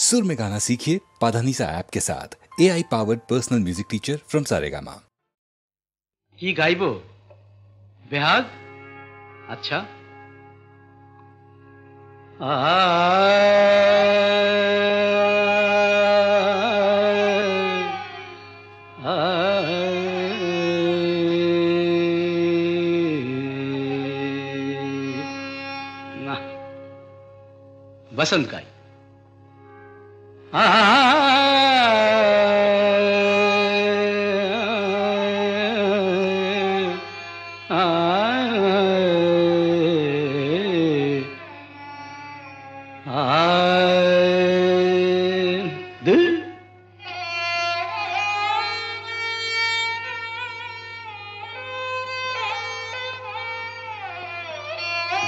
सुर में गाना सीखिए पाधानीसा ऐप के साथ। AI powered personal music teacher from Saregama. কি গাইবো? বেহাগ? আচ্ছা। না, বসন্ত গাই।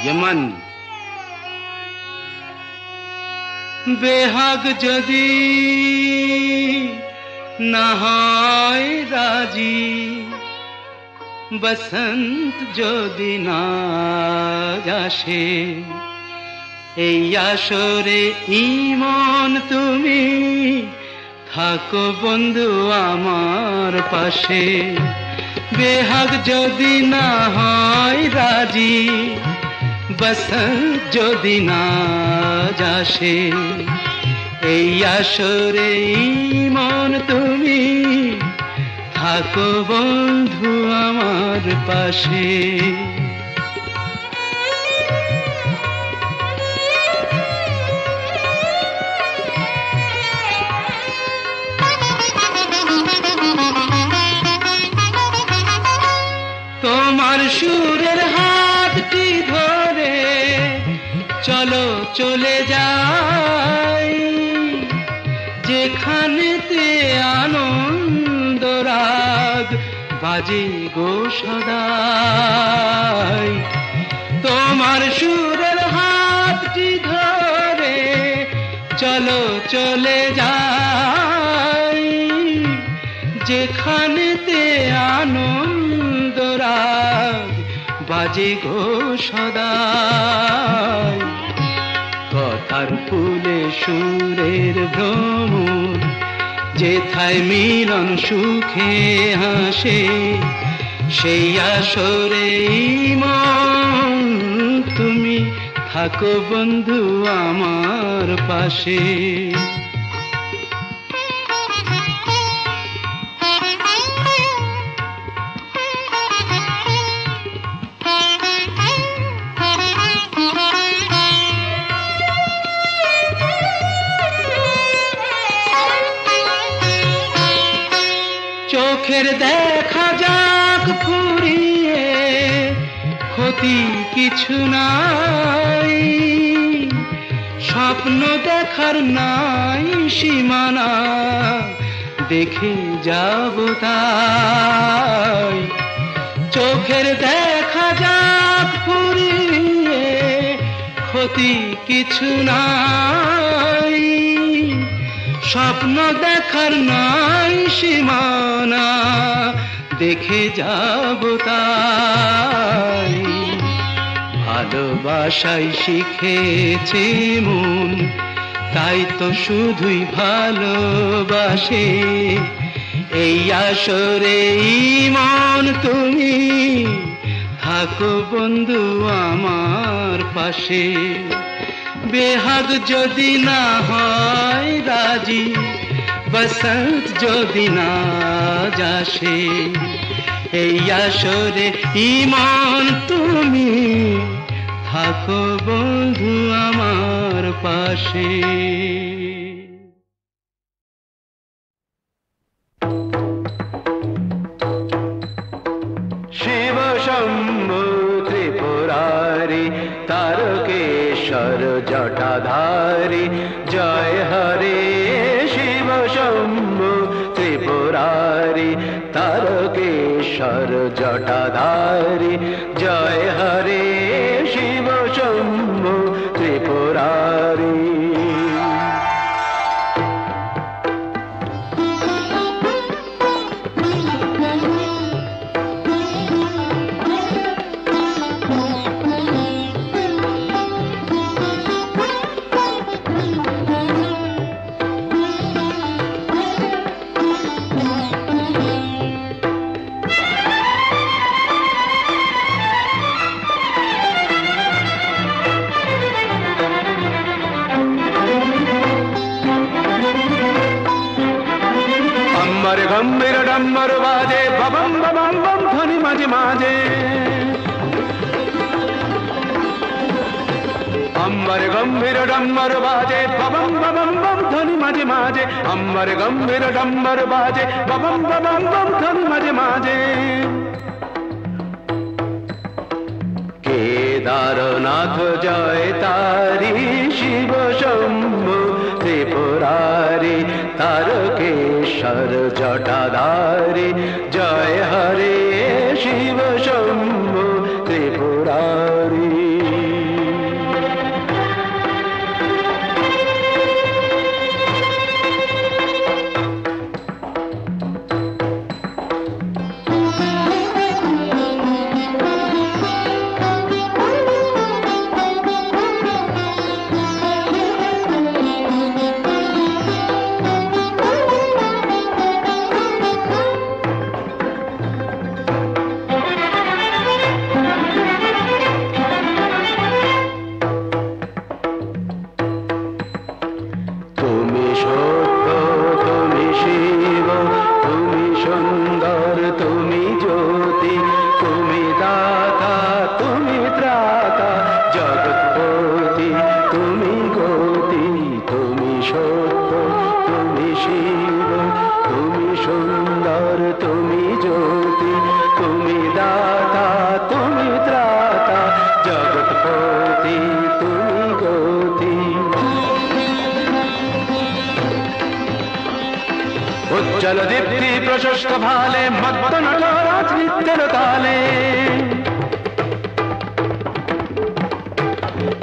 यमन बेहाग जदि ना হয় রাজি, বসন্ত যদি না আসে, এই আসরে ইমন তুমি থাকো বন্ধু আমার পাশে। বেহাগ যদি না হয় রাজি, বসন্ত যদি না আসে, এই আসরে মন তুমি থাকো বন্ধু আমার পাশে। তোমার সুরের হাতটি ধরে চলো চলে যাই, যেখানেতে আনন্দ রাগ বাজে গো সদাই। তোমার সুরের হাতটি ধরে চলো চলে যাই, যেখানেতে আনন্দ রাগ বাজে গো সদাই। কথার ফুলে সুরের ভ্রমর, যেথায় মিলন সুখে হাসে, সেই আসরে মন তুমি থাকো বন্ধু আমার পাশে। চোখের দেখা যাক ফুরিয়ে, ক্ষতি কিছু নাই, স্বপ্ন দেখার নাই সীমানা, দেখে যাব তাই। চোখের দেখা যাক ফুরিয়ে, ক্ষতি কিছু নাই, স্বপ্ন দেখার নাই সীমানা, দেখে যাব তাই। ভালোবাসাই শিখেছে মন, তাই তো শুধুই ভালোবাসে, এই আসরে মন তুমি থাকো বন্ধু আমার পাশে। বেহাগ যদি না হয় রাজি, বসন্ত যদি না আসে, এই আসরে ইমন তুমি থাকো বন্ধু আমার পাশে। শিব শম্ভু ত্রিপুরারি, তারকেশ্বর জটাধারী, জয় হরে। শিব শম্ভু ত্রিপুরারি, তারকেশ্বর জটাধারী, জয় হরে। শিব শম্ভু ত্রিপুরারি। গম্ভীর ডম্বর বাজে ববম ববম বম ধ্বনি মাঝে মাঝে अम्बर गंभीर डम्बर बाजे बबम बबम बम ध्वनि माजे माजे अम्बर गंभीर डम्बर बाजे बबम बबम बम ध्वनि माजे माजे केदारनाथ जय तारी शिव शंभु त्रिपुरारी तारकेश्वर जटाधारी जय हरे शिव शंभु त्रिपुरारी उज्जल दीप्ति प्रशस्त भाले मत्त नटराज नित्य ताले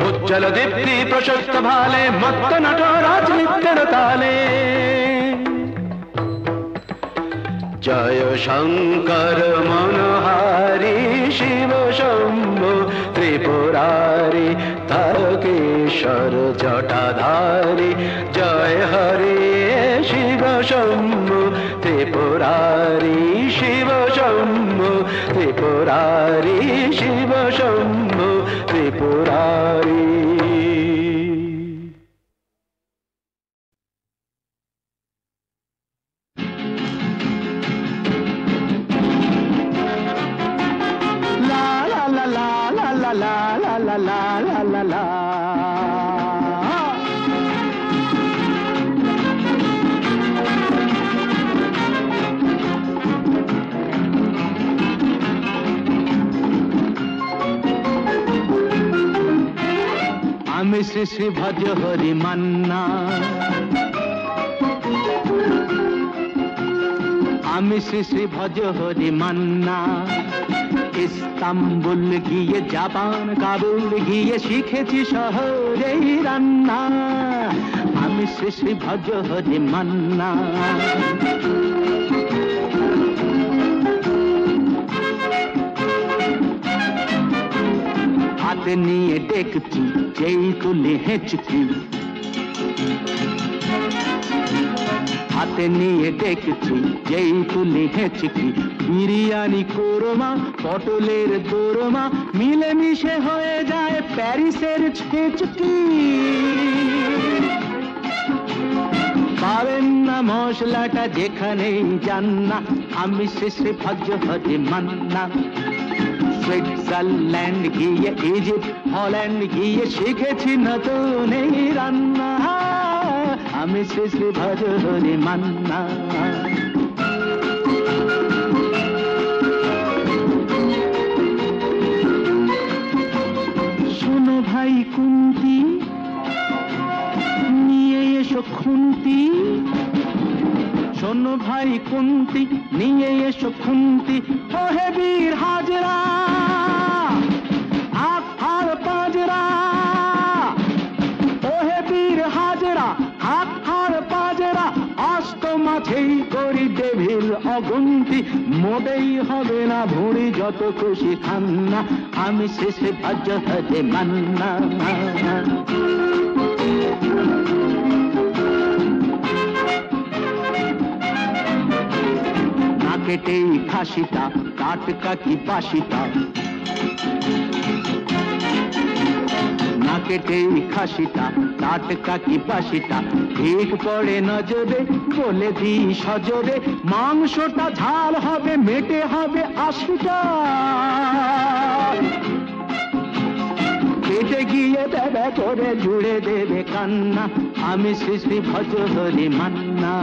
उज्जल दीप्ति प्रशस्त भाले मत्त नटराज नित्य ताले जय शंकर मनोहारी शिव शंभु त्रिपुरारी तारकेश्वर जटाधारी जय हरे शिव शंभु त्रिपुरारी शिव शंभु त्रिपुरारी शिव शंभु त्रिपुरारी श्री श्री भज हरि मन्ना आमी श्री श्री भज हरि मन्ना इस्ताम्बुल গিয়ে জাপান কাবুল গিয়ে শিখেছি শহরেই রান্না আমি শ্রী শ্রী ভজ হরি মান্না হাতে নিয়ে দেখছি যেই তুলে হেঁচকি হাতে নিয়ে দেখছি যেই তুলে হেঁচকি বিরিয়ানি কোরমা পটলের দোরমা মিলেমিশে হয়ে যায় প্যারিসের ছেচকি পাবেন না মশলাটা যেখানেই যান না আমি শ্রী শ্রী ভজ হরি মান্না সুইজারল্যান্ড গিয়ে ইজিপ্ট হল্যান্ড গিয়ে শিখেছি নতুন এই রান্না আমি শ্রী শ্রী ভজ হরি মান্না শোনো ভাই কুন্তি নিয়ে এসো খুন্তি শোনো ভাই কুন্তি নিয়ে এসো খুন্তি ও হে বীর হাজরা হাত পাজরা ও হে বীর হাজরা হাত পাজরা অস্ত মাঝেই করি ডেভিল অগুন্তি মোটেই হবে না ভুঁড়ি যত খুশি খান না আমি শেষে ভজ হরি মান্না কেটেই খাসিটা টাটকা কি বাসিটা না কেটে খাসিটা টাটকা কি বাসিটা ঠিক পড়ে নজরে বলে দি সজরে মাংসটা ঝাল হবে মেটে হবে 80টা কেটে গিয়ে দেবে করে জুড়ে দেবে কান্না আমি শ্রী শ্রী ভজহরি মান্না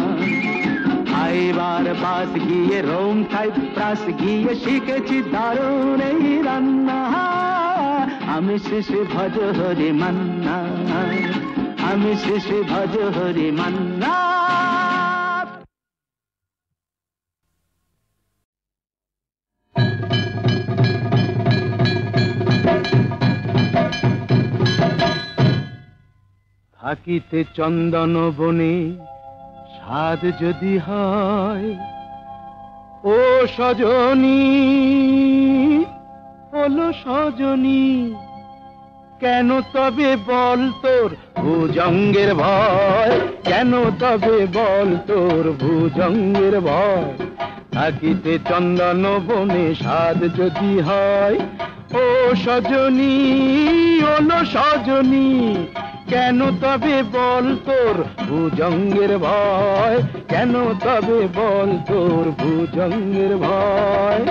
এবার বাস গিয়ে রোম টাইপ প্রাস গিয়ে শিখেছি দারুণ এই রান্না আমি শ্রী শ্রী ভজহরি মান্না আমি শ্রী শ্রী ভজহরি মান্না থাকিতে চন্দন বনে স্বাদ যদি হয় ও সজনী হলো সজনী কেন তবে বল তোর ভুজঙ্গের ভয় কেন তবে বল তোর ভুজঙ্গের ভয় থাকিতে চন্দন বনে স্বাদ যদি হয় ও সজনী হলো সজনী কেন তবে বল তোর ভুজঙ্গের ভয় কেন তবে বল তোর ভুজঙ্গের ভয়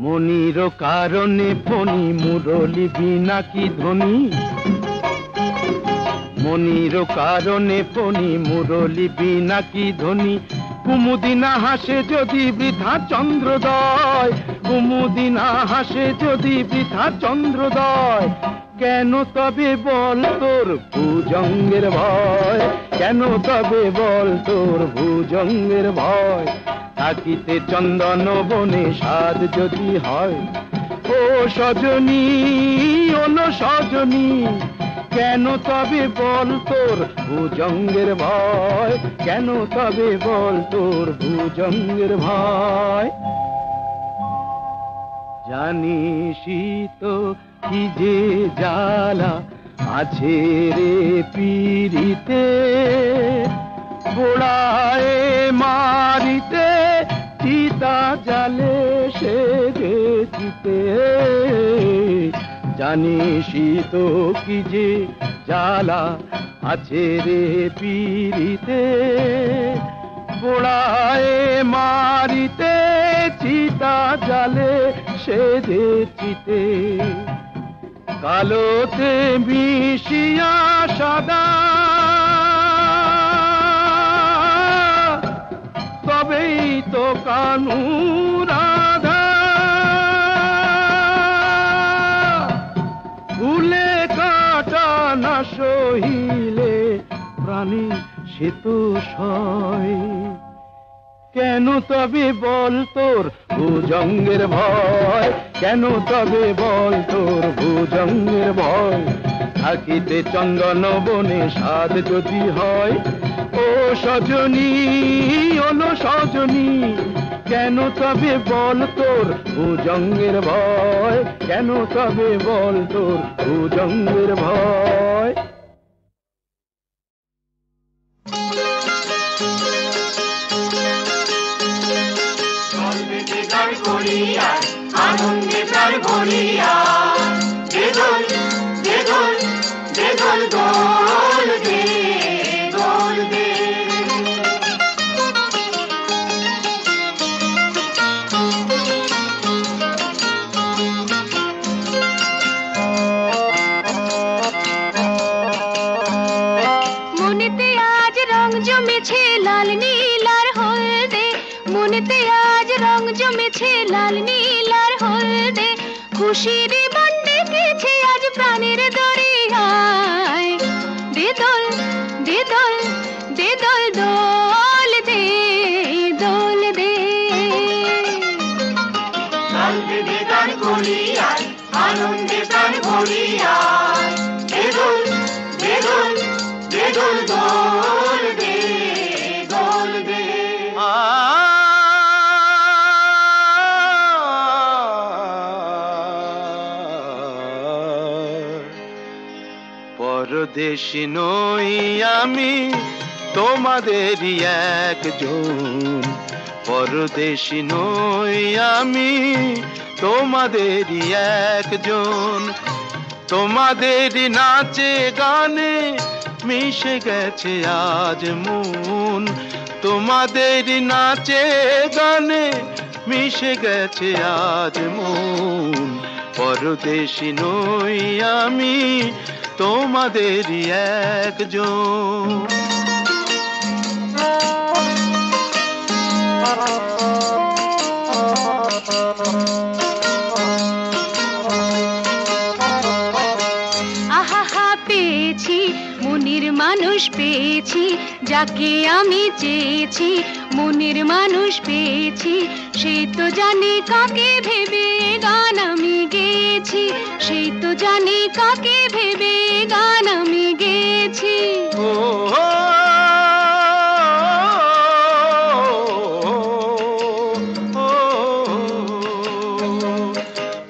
মনির কারণে ফণি মুরলি বিনা কি ধ্বনি মনির কারণে ফণি মুরলি বিনা কি ধ্বনি কুমুদিনা হাসে যদি বৃথা চন্দ্রোদয় কুমুদিনা হাসে যদি বৃথা চন্দ্রোদয় কেন তবে বল তোর ভুজঙ্গের ভয় কেন তবে বল তোর ভুজঙ্গের ভয় থাকিতে চন্দন বনে স্বাদ যদি হয় ও সজনী ওলো সজনী কেন তবে বল তোর ভুজঙ্গের ভয় কেন তবে বল তোর ভুজঙ্গের ভয় জানিসই তো কি যে জ্বালা আছে রে পীড়িতে পোড়ায় মারিতে চিতা জালে সে যেতে জানিসই তো কি যে জ্বালা আছে রে পীড়িতে পোড়ায় মারিতে চিতা জালে সে যেতে কালোতে মিশিয়া সাদা তবেই তো কানু রাধা ভুলে কাটা না সহিলে প্রাণী সে তো সয় কেন তবে বল তোর ভুজঙ্গের ভয় কেন তবে বল তোর ভুজঙ্গের ভয় থাকিতে চন্দন বনে স্বাদ যদি হয় ও সজনী ওলো সজনী কেন তবে বল তোর ভুজঙ্গের ভয় কেন তবে বল তোর ভুজঙ্গের ভয় আনন্দে প্রাণ ভরিয়া দে দোল দে দোল দে দোল দোল দে দোল দে মনেতে আজ রং জমেছে লাল নীল আর হলদে মনেতে আজ রং জমেছে লাল নীল আর হলদে খুশির মন ডেকেছে আজ প্রাণের দরিয়ায় দে দোল দে দোল দে দোল দোল দে দোল দে লাল দে গান করিয়া আনন্দে প্রাণ ভরিয়া দে দোল দে দোল দে দোল দোল দে দোল দে পরদেশী নই আমি তোমাদেরই একজন, পরদেশী নই আমি তোমাদেরই একজন। তোমাদেরই নাচে গানে মিশে গেছে আজ মন, তোমাদেরই নাচে গানে মিশে গেছে আজ মন। পরদেশী নই আমি তোমাদেরই একজন। আহা পেয়েছি মনের মানুষ পেয়েছি, যাকে আমি চেয়েছি মনের মানুষ পেয়েছি। সেই তো জানি কাকে ভেবে গান আমি গেয়েছি, সেই তো জানি কাকে ভেবে গান আমি গেয়েছি।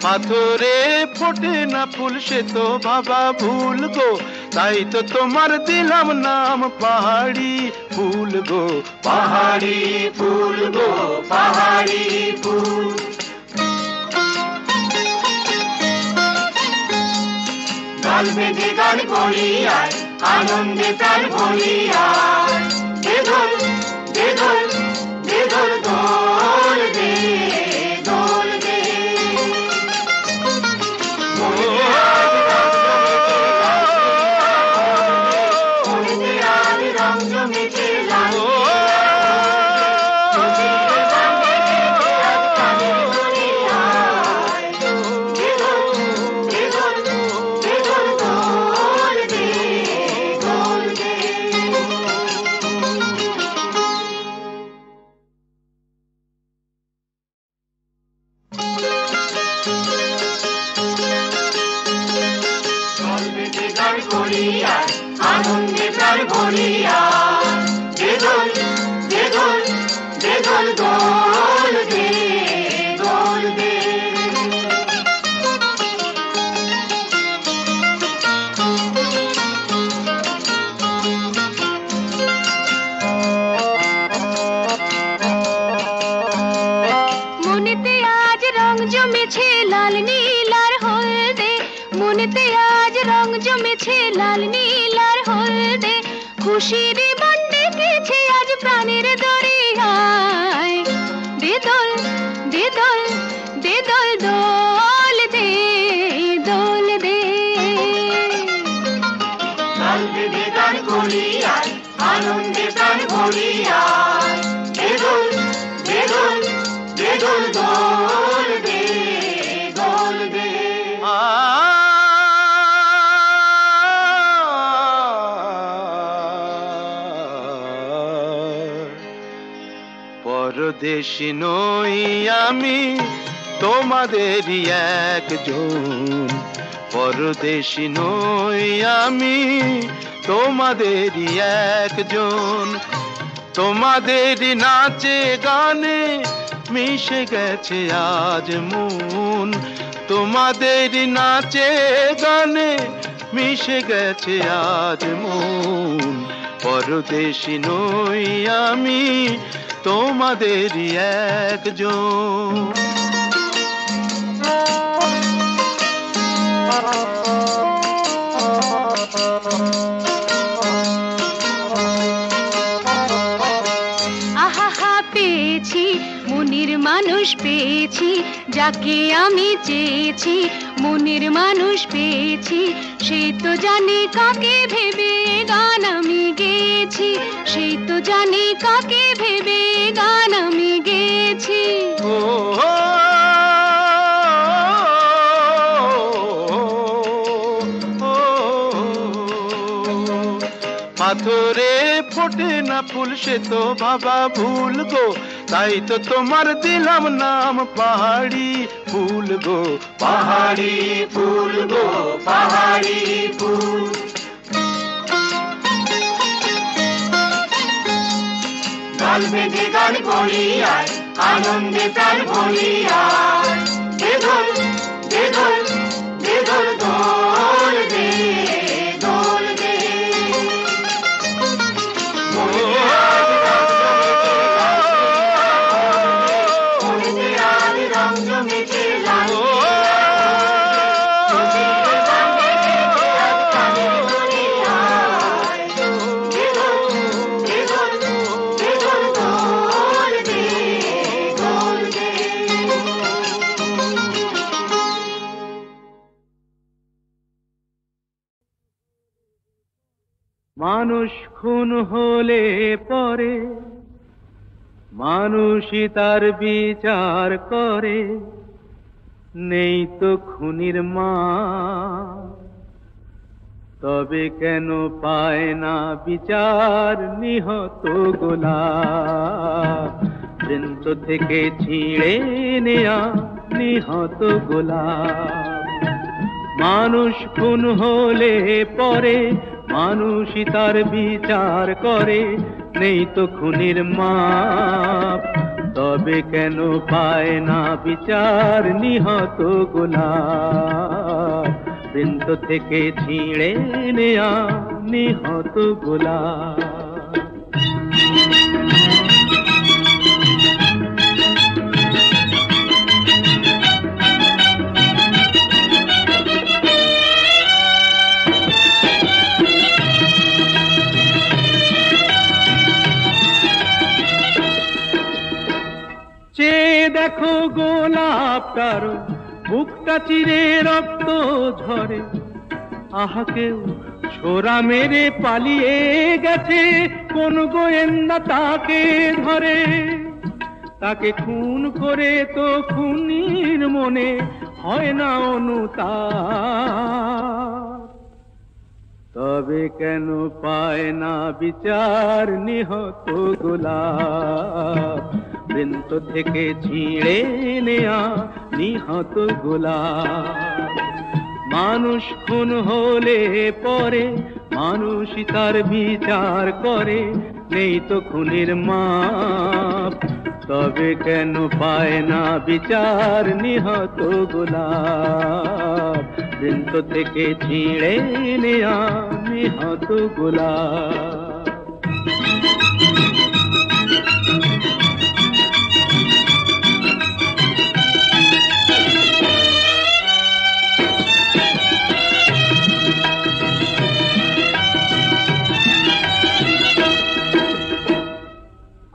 পাথরে ফোটে না ফুল সে তো ভাবা ভুল গো, তাই তো তোমার দিলাম নাম পাহাড়ি ফুল গো, পাহাড়ি ফুল গো, পাহাড়ি ফুল। দল বেঁধে গান করি আয়, আনন্দে প্রাণ ভরি আয়। বেদল বেদল বেদল দোল দে, দোল দে। মনেতে আজ রং জমেছে লাল, আনন্দে প্রাণ ভরিয়া। বেদল বেদল বেদল দোল দে, দোল দে। মনেতে আজ রং জমেছে লাল নীল আর হলদে, মনেতে আজ রং জমেছে লাল নীল আর হলদে। খুশির মন ডেকেছে আজ প্রাণের দরিয়ায়। বেদল বেদল বেদল দোল দে, দোল দে। লাল বেদে গান করি আয়, আনন্দে প্রাণ ভরি আয়। বেদল বেদল বেদল দোল দে, দোল দে। পরদেশী নই আমি তোমাদেরই একজন, পরদেশী নই আমি তোমাদেরই একজন। তোমাদেরই নাচে গানে মিশে গেছে আজ মন, তোমাদেরই নাচে গানে মিশে গেছে আজ মন। পরদেশী নই আমি তোমাদেরই একজন। আহা পেয়েছি মনের মানুষ পেয়েছি, যাকে আমি চেয়েছি মনের মানুষ পেয়েছি। সেই তো জানি কাকে ভেবে গান আমি গেয়েছি, সেই তো জানি কাকে ভেবে গান আমি গেয়েছি। পাথরে ফোটে না ফুল সে তো ভাবা ভুল গো, তাই তো তোমার দিলাম নাম পাহাড়ি ফুল গো, পাহাড়ি ফুল গো, পাহাড়ি ফুল। দল বেঁধে গান করি আয়, আনন্দে প্রাণ ভরি আয়। বেদল বেদল বেদল দোল দে, দোল দে। মানুষ খুন হলে পরে মানুষই তার বিচার করে, নেই তো খুনির মা, তবে কেন পায় না বিচার নিহত গোলাপ, বৃন্ত থেকে ছিঁড়ে নেয়া নিহত গোলাপ। মানুষ খুন হলে পরে মানুষই তার বিচার করে, নেই তো খুনির মাপ, তবে কেন পায় না বিচার নিহত গোলাপ, বৃন্ত থেকে ছিঁড়ে নেয়া নিহত গোলাপ। দেখো গোলাপটার বুকটা চিরে রক্ত ঝরে, আহা কেউ ছোরা মেরে পালিয়ে গেছে, কোন গোয়েন্দা তাকে ধরে, তাকে খুন করে তো খুনির মনে হয় না অনুতাপ, তবে কেন পায় না বিচার নিহত গোলাপ, বৃন্ত থেকে ছিঁড়ে নেয়া নিহত গোলাপ। মানুষ খুন হলে পরে মানুষই তার বিচার করে, নেই তো খুনির মাপ, তবে কেন পায় না বিচার নিহত গোলাপ, বৃন্ত থেকে ছিঁড়ে নেয়া নিহত গোলাপ।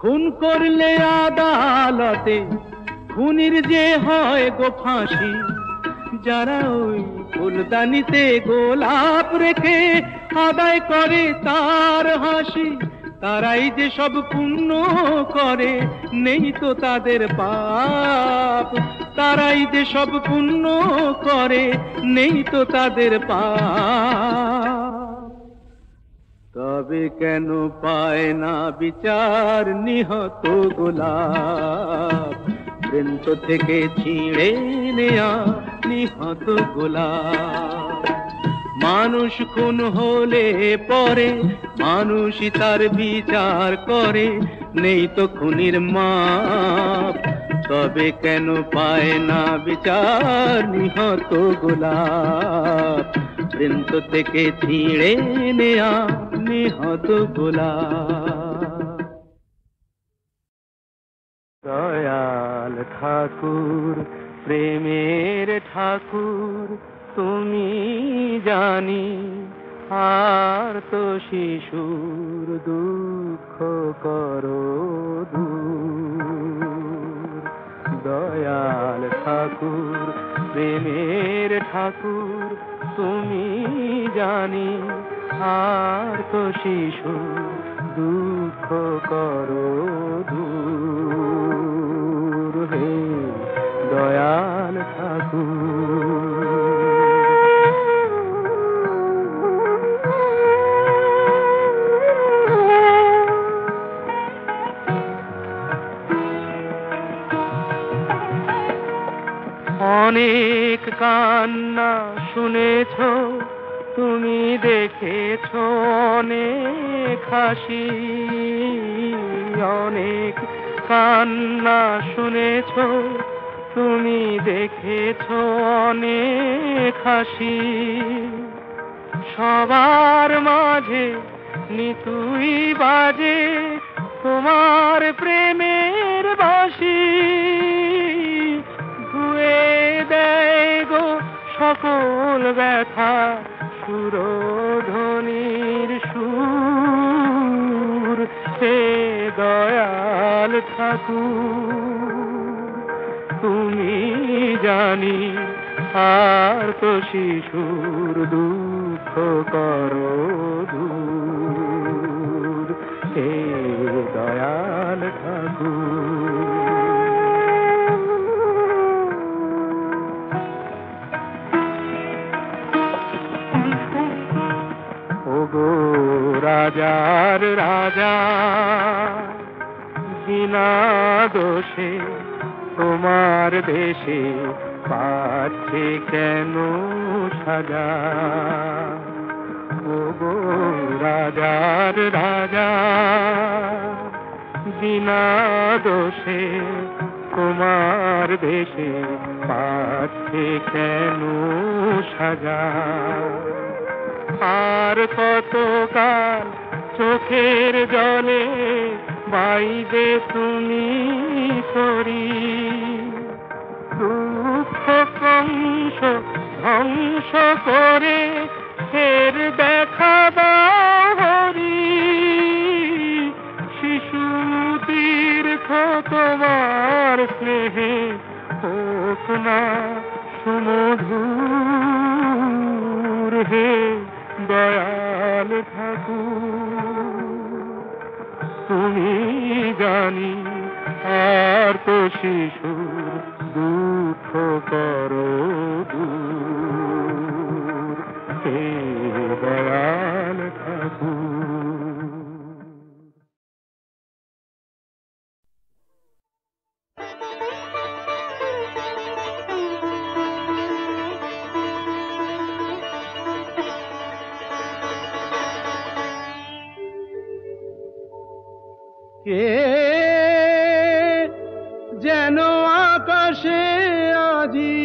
খুন করলে আদালতে খুনির যে হয় গো ফাঁসি, যারা ওই ফুলদানিতে গোলাপ রেখে আদায় করে তার হাসি, তারাই যে সব পুণ্য করে, নেই তো তাদের পাপ, তারাই যে সব পুণ্য করে, নেই তো তাদের পাপ, তবে কেন পায় না বিচার নিহত গোলাপ, বৃন্ত থেকে ছিঁড়ে নেয়া নিহত গোলাপ। মানুষ খুন হলে পরে মানুষই তার বিচার করে, নেই তো খুনির মাপ, তবে কেন পায় না বিচার নিহত গোলাপ, বৃন্ত থেকে ছিঁড়ে নেয়া নিহত গোলাপ। দয়াল ঠাকুর প্রেমের ঠাকুর তুমি জানি, আর তো শিশুর দুঃখ করো দূর। দয়াল ঠাকুর প্রেমের ঠাকুর তুমি জানি, আর তো শিশুর দুঃখ করো দূর। হে দয়াল ঠাকুর, অনেক কান্না শুনেছ তুমি, দেখেছ অনেক হাসি, অনেক কান্না শুনেছ তুমি, দেখেছ অনেক হাসি, সবার মাঝে নিতুই বাজে তোমার প্রেমের বাঁশি, ধুয়ে দেয় গো সকল ব্যথা সুরধ্বনির সুর। হে দয়াল ঠাকুর তুমি জানি, আর তো শিশুর দুঃখ করো দূর। রাজার রাজা বিনা দোষে তোমার দেশে পাচ্ছে কেন সাজা ওগো রাজার রাজা বিনা দোষে তোমার দেশে পাচ্ছে কেন সাজা আর কতকাল চোখের জলে বাইবে তুমি করি দুঃখ কংস ধ্বংস করে ফের দেখা দাও হরি শিশুদের তোমার স্নেহে হোক না সুমধুর হে দয়াল ঠাকুর তুমি জানি আর তো শিশুর দুঃখ করো দূর হে দয়াল ঠাকুর। কে যেন আকাশে আজি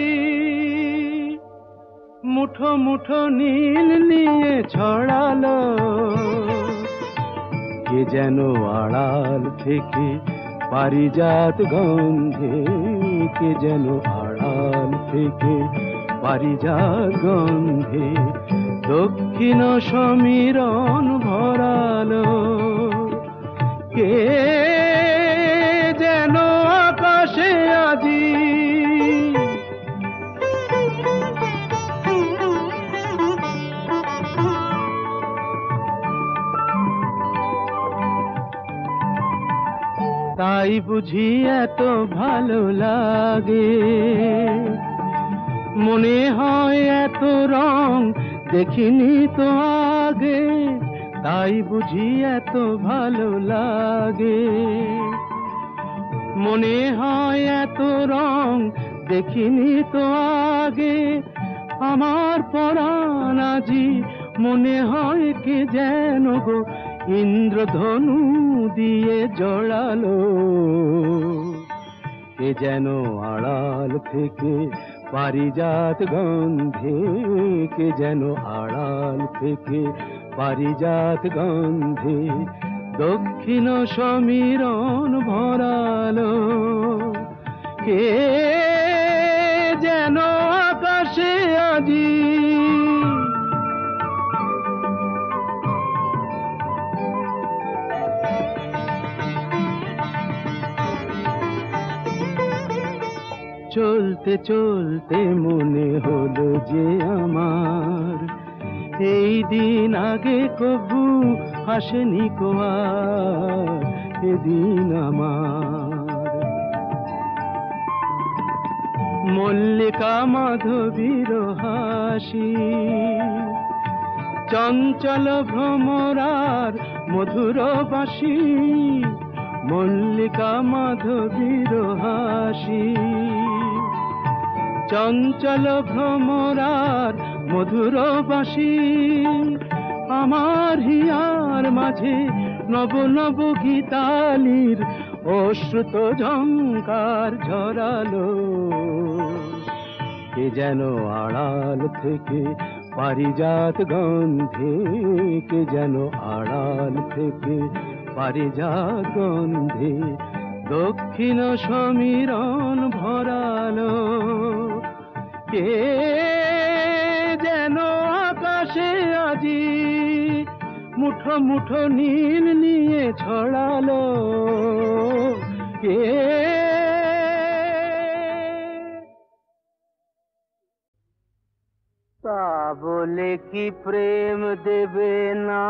মুঠো মুঠো নীল নিয়ে ছড়ালো কে যেন আড়াল থেকে পারিজাত গন্ধে কে যেন আড়াল থেকে পারিজাত গন্ধে দক্ষিণ সমীরণ ভরালো কে যেন আকাশে আজি তাই বুঝি এত ভালো লাগে মনে হয় এত রং দেখিনি তো আগে তাই বুঝি এত ভালো লাগে মনে হয় এত রং দেখিনি তো আগে আমার পরাণ আজি মনে হয় কে যেন গো ইন্দ্রধনু দিয়ে জড়ালো কে যেন আড়াল থেকে পারিজাত গন্ধে কে যেন আড়াল থেকে পারিজাত গন্ধে দক্ষিণ সমীরণ ভরালো কে যেন আকাশে আজি চলতে চলতে মনে হলো যে আমার এই দিন আগে কবু হাসেনি কো আর এদিন আমার মল্লিকা মাধবীর হাসি চঞ্চল ভ্রমরার মধুর বাঁশি মল্লিকা মাধবীর হাসি চঞ্চল ভ্রমরার মধুর বাঁশি আমার হিয়ার মাঝে নব নব গীতালির অশ্রুত ঝঙ্কার ঝরালো কে যেন আড়াল থেকে পারিজাত গন্ধে কে যেন আড়াল থেকে পারিজাত গন্ধে দক্ষিণ সমীরণ ভরালো কে যেন আকাশে আজি মুঠো মুঠো নীল নিয়ে ছড়ালো কে তা বলে কি প্রেম দেবে না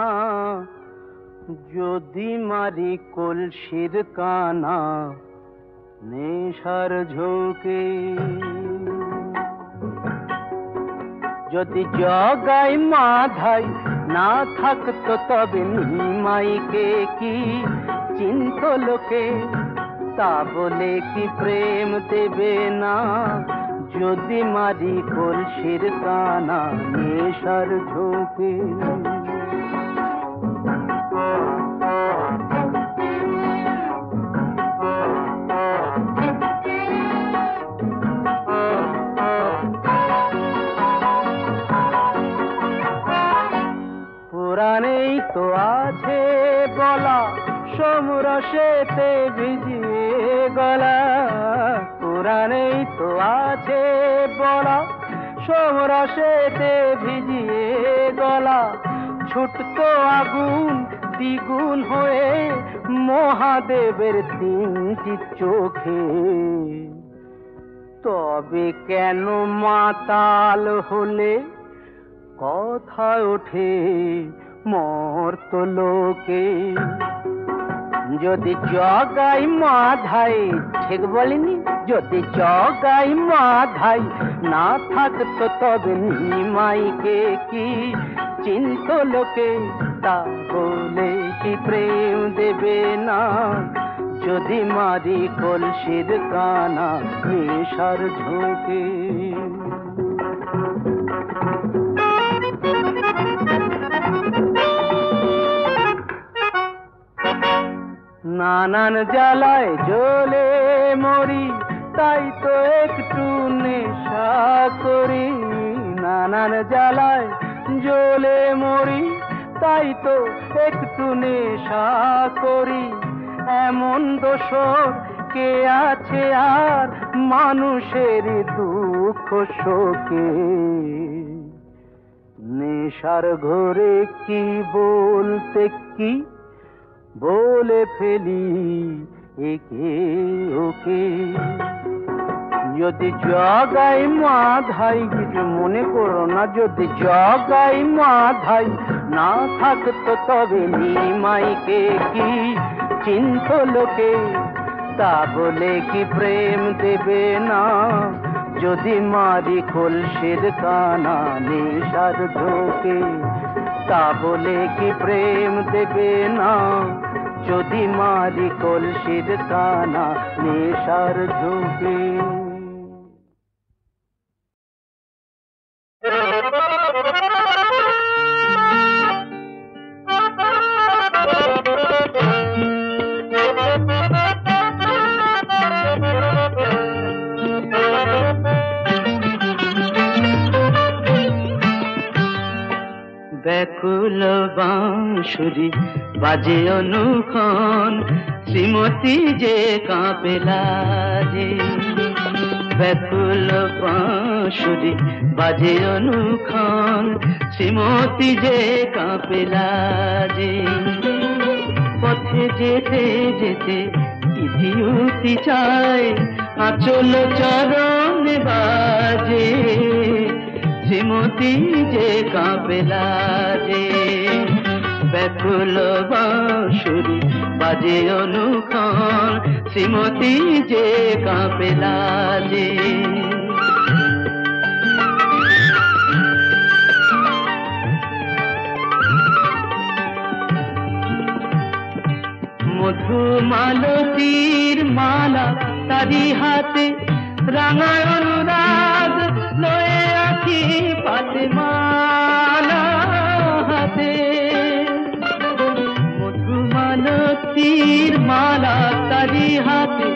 যদি মারি কলসির কানা নেশার ঝোঁকে যদি জগাই মাধাই না থাকতো তবে নিমাইকে কি চিন্ত লোকে, তা বলে কি প্রেম দেবে না যদি মারি কলসির কানা নেশার ঝোঁকে। পুরাণেই তো আছে বলা সমরসেতে ভিজিয়ে গলা, পুরাণেই তো আছে বলা সমরসেতে ভিজিয়ে গলা, ছুটতো আগুন দ্বিগুণ হয়ে মহাদেবের তিনটি চোখে। তবে কেন মাতাল হলে কথা ওঠে মর্ত লোকে। যদি জগাই মাধাই, ঠিক বলিনি, যদি জগাই মাধাই না থাকতো তবে নিমাইকে কি চিন্ত লোকে, তা বলে কি প্রেম দেবে না যদি মারি কলসির কানা নেশার ঝোঁকে। নানান জ্বালায় জ্বলে মরি তাই তো একটু নেশা করি, নানান জ্বালায় জ্বলে মরি তাই তো একটু নেশা করি। এমন দোষর কে আছে আর মানুষের দুঃখ শোকে। নেশার ঘরে কি বলতে কি বলে ফেলি একে ওকে। যদি জগাই মাধাই, কিছু মনে করো না, যদি জগাই মাধাই না থাকতো তবে নিমাইকে কি চিন্ত লোকে, তা বলে কি প্রেম দেবে না যদি মারি কলসির কানা নেশার ঝোঁকে। তা বলে কি প্রেম দেবে না যদি মারি কলসির কানা নেশার ঝোঁকে। ব্যাকুল বাঁশুরি বাজে অনুক্ষণ শ্রীমতী যে কাঁপে লাজে। ব্যাকুল বাঁশুরি বাজে অনুক্ষণ শ্রীমতী যে কাঁপে লাজে। পথে যেতে যেতে ইতিউতি চায় আঁচল চরণ বাজে। শ্রীমতী যে কাঁপে লাজে। ব্যাকুল বাঁশুরি বাজে অনুক্ষণ শ্রীমতী যে কাঁপে লাজে। মধুমালতীর মালা তারি হাতে রাঙা অনুরাগ লয়ে আখি পাতে মালা হাতে। মধুমালতীর মালা তারি হাতে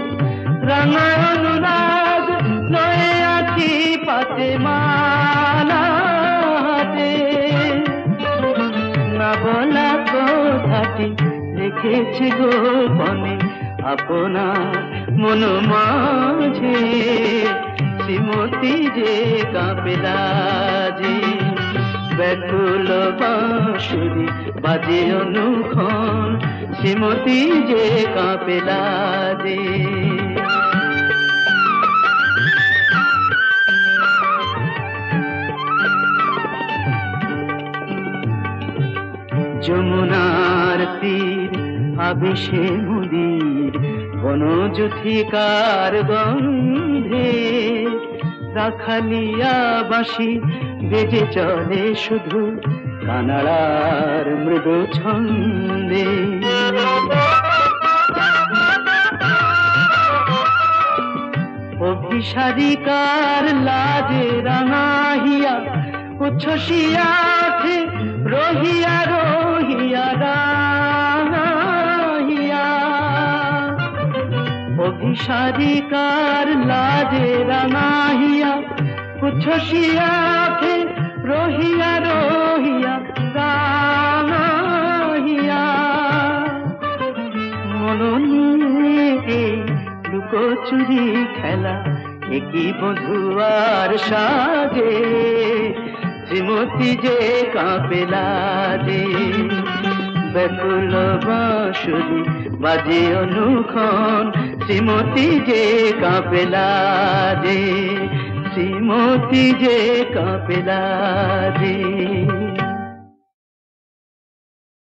রাঙা অনুরাগ লয়ে আখি পাতে মালা হাতে। না বলা কথাটি রেখেছে গোপনে আপনার মন মাঝে। শ্রীমতী যে কাঁপে লাজে। ব্যাকুল বাঁশুরি বাজে অনুক্ষণ শ্রীমতী যে কাঁপে লাজে। যমুনার তীর আবেশে মুদির বনযুথিকার গন্ধে। রাখালিয়া বাঁশি বেজে চলে শুধু কানাড়ার মৃদু ছন্দে। অভিসারিকার লাজে রাঙাহিয়া উচ্ছ্বসিয়া ওঠে রহিয়া রহিয়া রাঙাহিয়া। অভিসারিকার লাজে রাঙাহিয়া উচ্ছ্বসিয়া ওঠে রহিয়া রহিয়া রাঙাহিয়া। মননে লুকোচুরি খেলা একই বধুয়ার সাজে শ্রীমতী যে কাঁপেলা যে। ব্যাকুল বাঁশুরি বাজে অনুক্ষণ শ্রীমতী যে কাঁপেলা যে, শ্রীমতী যে কাঁপেলা যে।